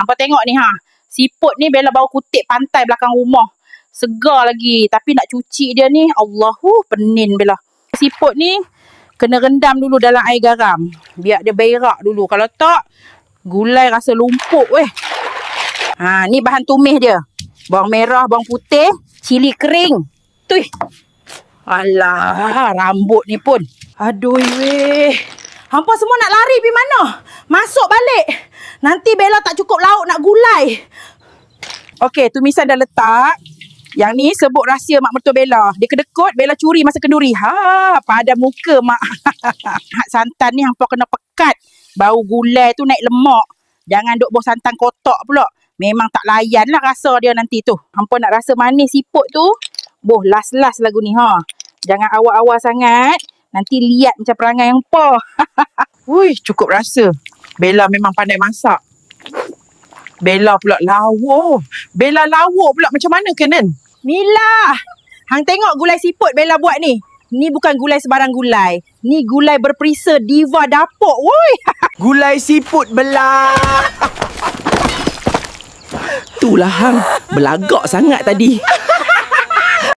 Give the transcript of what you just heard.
Hampa tengok ni siput ni Bella bawa kutip pantai belakang rumah. Segar lagi. Tapi nak cuci dia ni, Allahu, penin Bella. Siput ni kena rendam dulu dalam air garam. Biar dia berak dulu. Kalau tak, gulai rasa lumpuk weh. Ni bahan tumis dia. Bawang merah, bawang putih, cili kering. Tuih. Alah, rambut ni pun. Aduh weh. Hampa semua nak lari pergi mana? Masuk balik. Nanti Bella tak cukup lauk nak gulai. Okey, tumisan dah letak. Yang ni sebut rahsia mak mertua Bella. Dia kedekut, Bella curi masa kenduri. Pada muka mak. Hak santan ni hampa kena pekat. Bau gulai tu naik lemak. Jangan duk bau santan kotak pula. Memang tak layan lah rasa dia nanti tu. Hampa nak rasa manis siput tu. Last lagu ni Jangan awal-awal sangat. Nanti lihat macam perangai hampa. Ui, cukup rasa. Bella memang pandai masak. Bella pula lawak. Bella lawak pula macam mana Kenan? Mila, hang tengok gulai siput Bella buat ni. Ni bukan gulai sebarang gulai. Ni gulai berperisa diva dapur. Woi. Gulai siput Bella. Itulah hang, belagak sangat tadi.